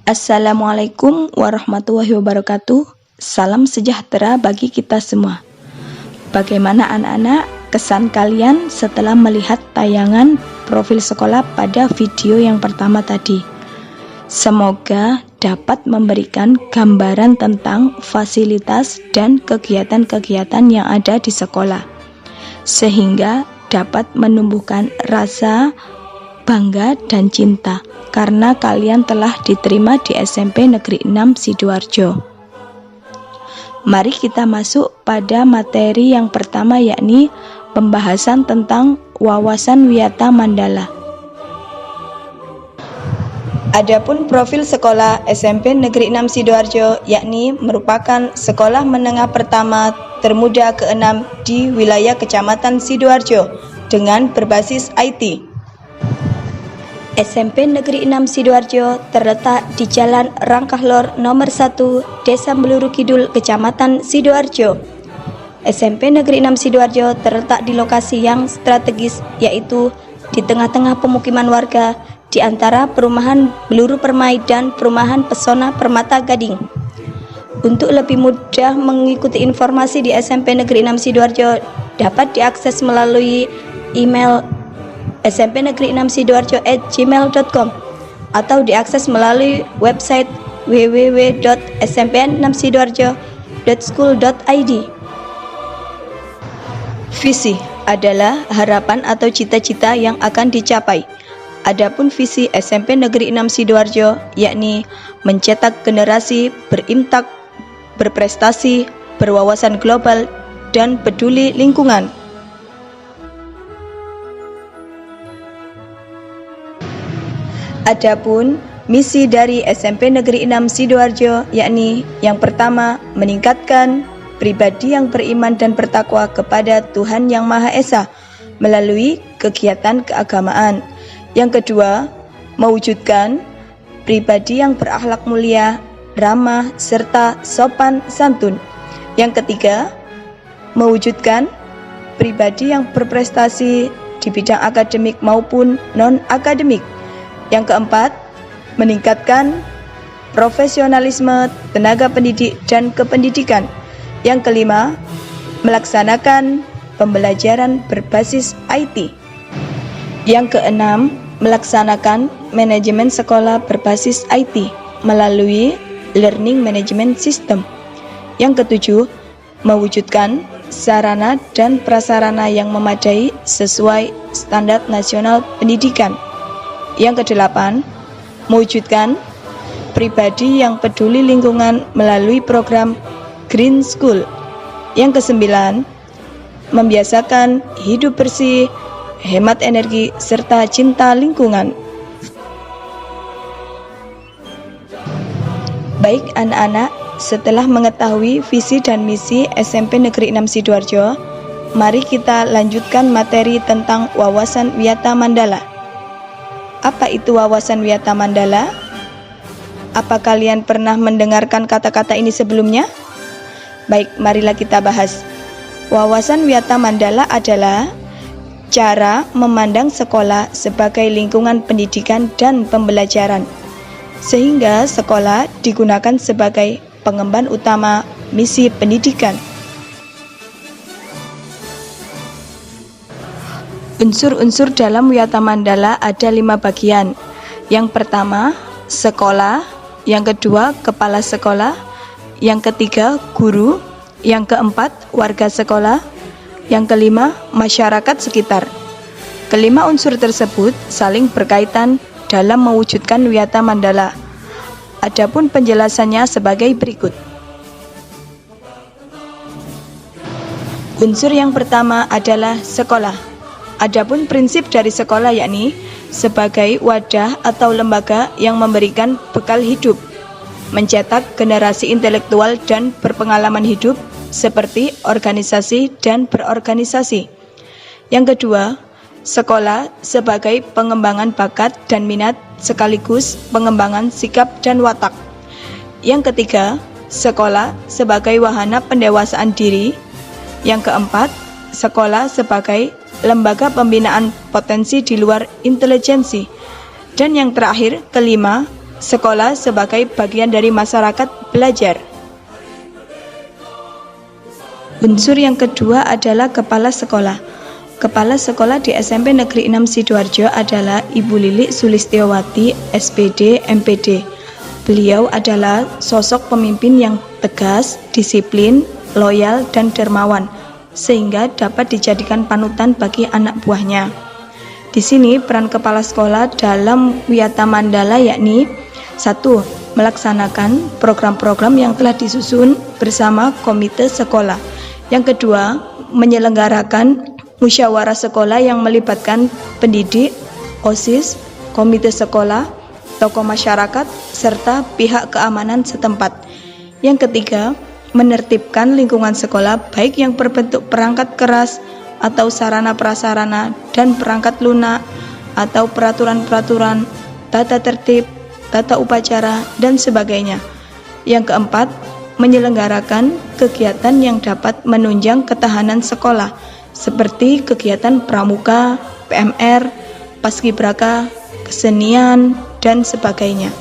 Assalamualaikum warahmatullahi wabarakatuh. Salam sejahtera bagi kita semua. Bagaimana anak-anak kesan kalian setelah melihat tayangan profil sekolah pada video yang pertama tadi? Semoga dapat memberikan gambaran tentang fasilitas dan kegiatan-kegiatan yang ada di sekolah, sehingga dapat menumbuhkan rasa bangga dan cinta karena kalian telah diterima di SMP Negeri 6 Sidoarjo. Mari kita masuk pada materi yang pertama, yakni pembahasan tentang wawasan wiyata mandala. Adapun profil sekolah SMP Negeri 6 Sidoarjo yakni merupakan sekolah menengah pertama termuda ke-6 di wilayah Kecamatan Sidoarjo dengan berbasis IT. SMP Negeri 6 Sidoarjo terletak di Jalan Rangkahlor nomor 1, Desa Meluru Kidul, Kecamatan Sidoarjo. SMP Negeri 6 Sidoarjo terletak di lokasi yang strategis, yaitu di tengah-tengah pemukiman warga di antara perumahan Meluru Permai dan perumahan Pesona Permata Gading. Untuk lebih mudah mengikuti informasi di SMP Negeri 6 Sidoarjo dapat diakses melalui email smp-negeri6sidoarjo@gmail.com atau diakses melalui website www.smp6sidoarjo.school.id. Visi adalah harapan atau cita-cita yang akan dicapai. Adapun visi SMP Negeri 6 Sidoarjo yakni mencetak generasi berintak, berprestasi, berwawasan global, dan peduli lingkungan. Adapun misi dari SMP Negeri 6 Sidoarjo yakni yang pertama, meningkatkan pribadi yang beriman dan bertakwa kepada Tuhan Yang Maha Esa melalui kegiatan keagamaan. Yang kedua, mewujudkan pribadi yang berakhlak mulia, ramah, serta sopan santun. Yang ketiga, mewujudkan pribadi yang berprestasi di bidang akademik maupun non-akademik. Yang keempat, meningkatkan profesionalisme tenaga pendidik dan kependidikan. Yang kelima, melaksanakan pembelajaran berbasis IT. Yang keenam, melaksanakan manajemen sekolah berbasis IT melalui Learning Management System. Yang ketujuh, mewujudkan sarana dan prasarana yang memadai sesuai standar nasional pendidikan. Yang kedelapan, mewujudkan pribadi yang peduli lingkungan melalui program Green School. Yang kesembilan, membiasakan hidup bersih, hemat energi, serta cinta lingkungan. Baik anak-anak, setelah mengetahui visi dan misi SMP Negeri 6 Sidoarjo, mari kita lanjutkan materi tentang wawasan wiyata mandala. Apa itu wawasan wiyata mandala? Apa kalian pernah mendengarkan kata-kata ini sebelumnya? Baik, marilah kita bahas. Wawasan wiyata mandala adalah cara memandang sekolah sebagai lingkungan pendidikan dan pembelajaran, sehingga sekolah digunakan sebagai pengemban utama misi pendidikan. Unsur-unsur dalam wiyata mandala ada 5 bagian. Yang pertama, sekolah. Yang kedua, kepala sekolah. Yang ketiga, guru. Yang keempat, warga sekolah. Yang kelima, masyarakat sekitar. Kelima unsur tersebut saling berkaitan dalam mewujudkan wiyata mandala. Adapun penjelasannya sebagai berikut. Unsur yang pertama adalah sekolah. Adapun prinsip dari sekolah yakni sebagai wadah atau lembaga yang memberikan bekal hidup, mencetak generasi intelektual dan berpengalaman hidup seperti organisasi dan berorganisasi. Yang kedua, sekolah sebagai pengembangan bakat dan minat sekaligus pengembangan sikap dan watak. Yang ketiga, sekolah sebagai wahana pendewasaan diri. Yang keempat, sekolah sebagai lembaga pembinaan potensi di luar intelijensi. Dan yang terakhir, kelima, sekolah sebagai bagian dari masyarakat belajar. Unsur yang kedua adalah kepala sekolah. Kepala sekolah di SMP Negeri 6 Sidoarjo adalah Ibu Lilik Sulistiowati, SPD, MPD. Beliau adalah sosok pemimpin yang tegas, disiplin, loyal, dan dermawan, sehingga dapat dijadikan panutan bagi anak buahnya. Di sini peran kepala sekolah dalam Wiyata Mandala yakni 1. Melaksanakan program-program yang telah disusun bersama komite sekolah. Yang kedua, menyelenggarakan musyawarah sekolah yang melibatkan pendidik, OSIS, komite sekolah, tokoh masyarakat, serta pihak keamanan setempat. Yang ketiga, menertibkan lingkungan sekolah baik yang berbentuk perangkat keras atau sarana prasarana dan perangkat lunak atau peraturan-peraturan, tata tertib, tata upacara, dan sebagainya. Yang keempat, menyelenggarakan kegiatan yang dapat menunjang ketahanan sekolah seperti kegiatan pramuka, PMR, paskibraka, kesenian, dan sebagainya.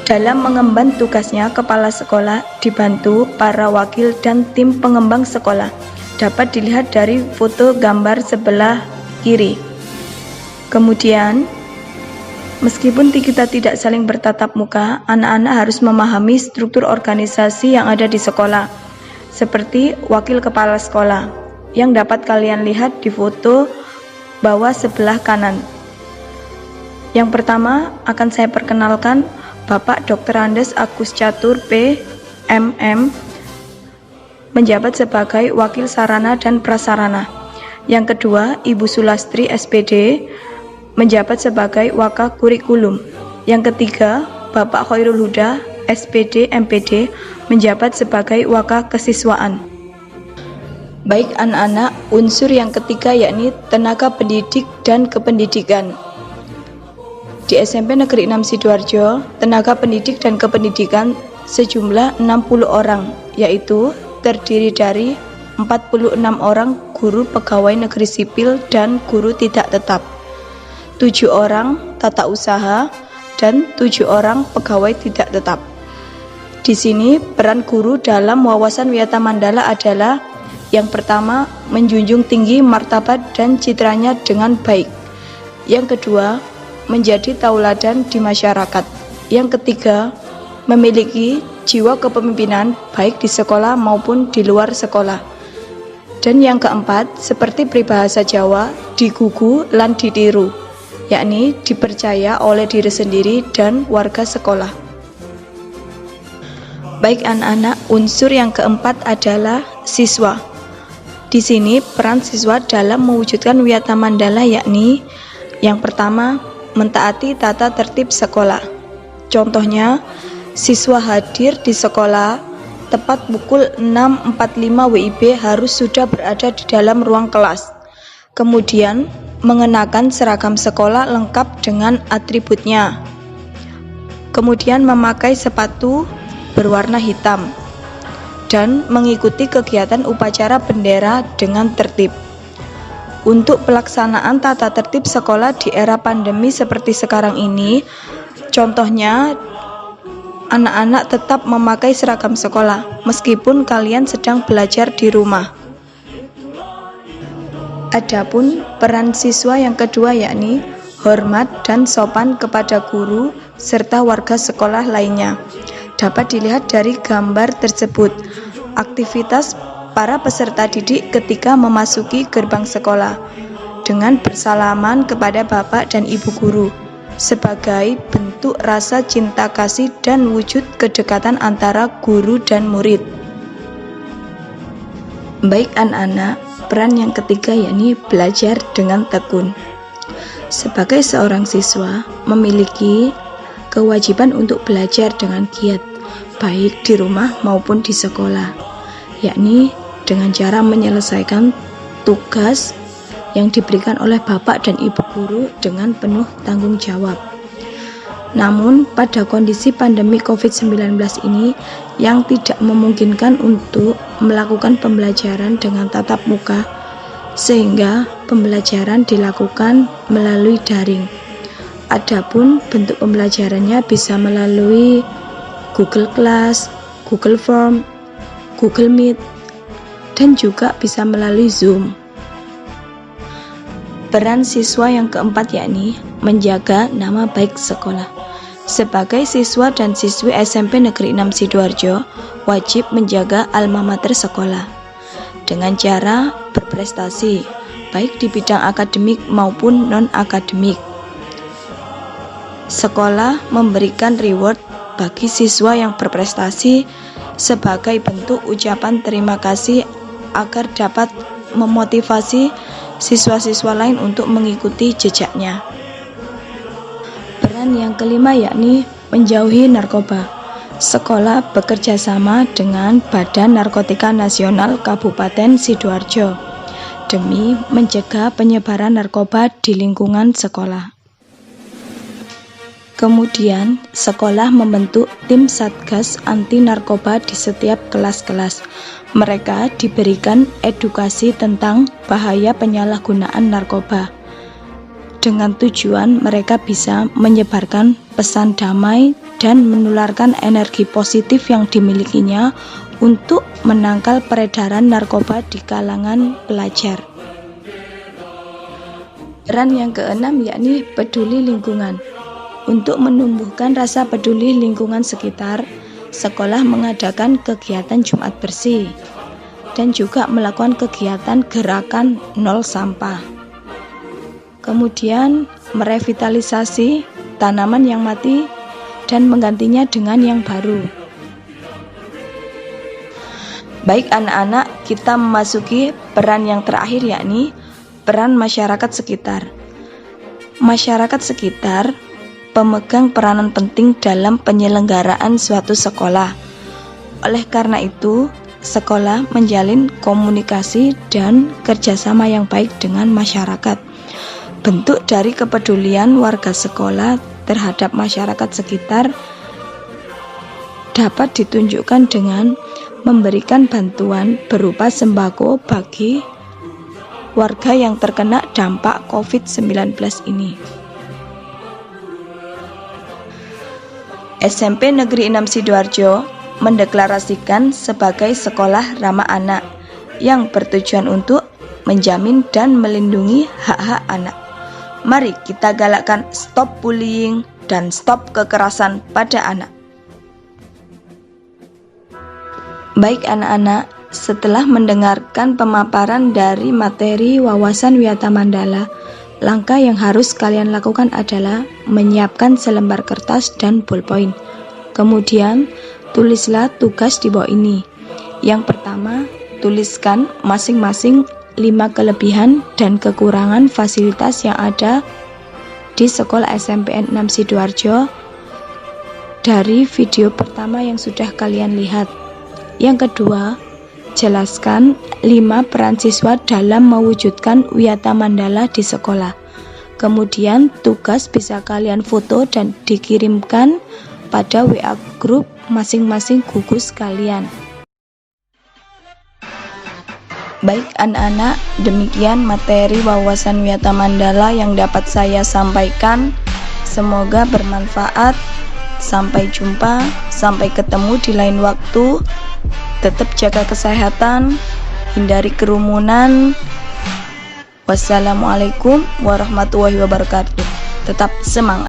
Dalam mengemban tugasnya, kepala sekolah dibantu para wakil dan tim pengembang sekolah. Dapat dilihat dari foto gambar sebelah kiri. Kemudian, meskipun kita tidak saling bertatap muka, anak-anak harus memahami struktur organisasi yang ada di sekolah, seperti wakil kepala sekolah, yang dapat kalian lihat di foto bawah sebelah kanan. Yang pertama akan saya perkenalkan Bapak Dr. Andes Agus Catur PM, menjabat sebagai wakil sarana dan prasarana. Yang kedua, Ibu Sulastri SPD, menjabat sebagai waka kurikulum. Yang ketiga, Bapak Khairul Huda SPD MPD, menjabat sebagai waka kesiswaan. Baik anak-anak, unsur yang ketiga yakni tenaga pendidik dan kependidikan. Di SMP Negeri 6 Sidoarjo, tenaga pendidik dan kependidikan sejumlah 60 orang, yaitu terdiri dari 46 orang guru pegawai negeri sipil dan guru tidak tetap, 7 orang tata usaha, dan 7 orang pegawai tidak tetap. Di sini peran guru dalam wawasan Wiyata Mandala adalah yang pertama, menjunjung tinggi martabat dan citranya dengan baik. Yang kedua, menjadi tauladan di masyarakat. Yang ketiga, memiliki jiwa kepemimpinan baik di sekolah maupun di luar sekolah. Dan yang keempat, seperti peribahasa Jawa, digugu lan ditiru, yakni dipercaya oleh diri sendiri dan warga sekolah. Baik anak-anak, unsur yang keempat adalah siswa. Di sini peran siswa dalam mewujudkan Wiyata Mandala yakni yang pertama, mentaati tata tertib sekolah. Contohnya, siswa hadir di sekolah tepat pukul 6.45 WIB harus sudah berada di dalam ruang kelas. Kemudian, mengenakan seragam sekolah lengkap dengan atributnya. Kemudian memakai sepatu berwarna hitam dan mengikuti kegiatan upacara bendera dengan tertib. Untuk pelaksanaan tata tertib sekolah di era pandemi seperti sekarang ini, contohnya anak-anak tetap memakai seragam sekolah meskipun kalian sedang belajar di rumah. Adapun peran siswa yang kedua yakni hormat dan sopan kepada guru serta warga sekolah lainnya. Dapat dilihat dari gambar tersebut, aktivitas para peserta didik ketika memasuki gerbang sekolah dengan bersalaman kepada bapak dan ibu guru sebagai bentuk rasa cinta kasih dan wujud kedekatan antara guru dan murid. Baik anak-anak, peran yang ketiga yakni belajar dengan tekun. Sebagai seorang siswa memiliki kewajiban untuk belajar dengan giat baik di rumah maupun di sekolah, yakni dengan cara menyelesaikan tugas yang diberikan oleh bapak dan ibu guru dengan penuh tanggung jawab. Namun pada kondisi pandemi COVID-19 ini yang tidak memungkinkan untuk melakukan pembelajaran dengan tatap muka, sehingga pembelajaran dilakukan melalui daring. Adapun bentuk pembelajarannya bisa melalui Google Class, Google Form, Google Meet, dan juga bisa melalui Zoom. Peran siswa yang keempat yakni menjaga nama baik sekolah. Sebagai siswa dan siswi SMP Negeri 6 Sidoarjo, wajib menjaga alma mater sekolah dengan cara berprestasi, baik di bidang akademik maupun non-akademik. Sekolah memberikan reward bagi siswa yang berprestasi sebagai bentuk ucapan terima kasih agar dapat memotivasi siswa-siswa lain untuk mengikuti jejaknya. Peran yang kelima yakni menjauhi narkoba. Sekolah bekerja sama dengan Badan Narkotika Nasional Kabupaten Sidoarjo demi mencegah penyebaran narkoba di lingkungan sekolah. Kemudian, sekolah membentuk tim Satgas anti narkoba di setiap kelas-kelas. Mereka diberikan edukasi tentang bahaya penyalahgunaan narkoba. Dengan tujuan mereka bisa menyebarkan pesan damai dan menularkan energi positif yang dimilikinya untuk menangkal peredaran narkoba di kalangan pelajar. Peran yang keenam yakni peduli lingkungan. Untuk menumbuhkan rasa peduli lingkungan sekitar, sekolah mengadakan kegiatan Jumat bersih dan juga melakukan kegiatan gerakan nol sampah. Kemudian merevitalisasi tanaman yang mati dan menggantinya dengan yang baru. Baik anak-anak, kita memasuki peran yang terakhir yakni peran masyarakat sekitar. Masyarakat sekitar pemegang peranan penting dalam penyelenggaraan suatu sekolah. Oleh karena itu, sekolah menjalin komunikasi dan kerjasama yang baik dengan masyarakat. Bentuk dari kepedulian warga sekolah terhadap masyarakat sekitar dapat ditunjukkan dengan memberikan bantuan berupa sembako bagi warga yang terkena dampak COVID-19 ini. SMP Negeri 6 Sidoarjo mendeklarasikan sebagai sekolah ramah anak yang bertujuan untuk menjamin dan melindungi hak-hak anak. Mari kita galakkan stop bullying dan stop kekerasan pada anak. Baik anak-anak, setelah mendengarkan pemaparan dari materi wawasan Wiyata Mandala, langkah yang harus kalian lakukan adalah menyiapkan selembar kertas dan ballpoint. Kemudian, tulislah tugas di bawah ini. Yang pertama, tuliskan masing-masing 5 kelebihan dan kekurangan fasilitas yang ada di Sekolah SMPN 6 Sidoarjo dari video pertama yang sudah kalian lihat. Yang kedua, jelaskan 5 peran siswa dalam mewujudkan Wiyata Mandala di sekolah. Kemudian tugas bisa kalian foto dan dikirimkan pada WA grup masing-masing gugus kalian. Baik anak-anak, demikian materi wawasan Wiyata Mandala yang dapat saya sampaikan. Semoga bermanfaat. Sampai jumpa, sampai ketemu di lain waktu. Tetap jaga kesehatan, hindari kerumunan. Wassalamualaikum warahmatullahi wabarakatuh. Tetap semangat.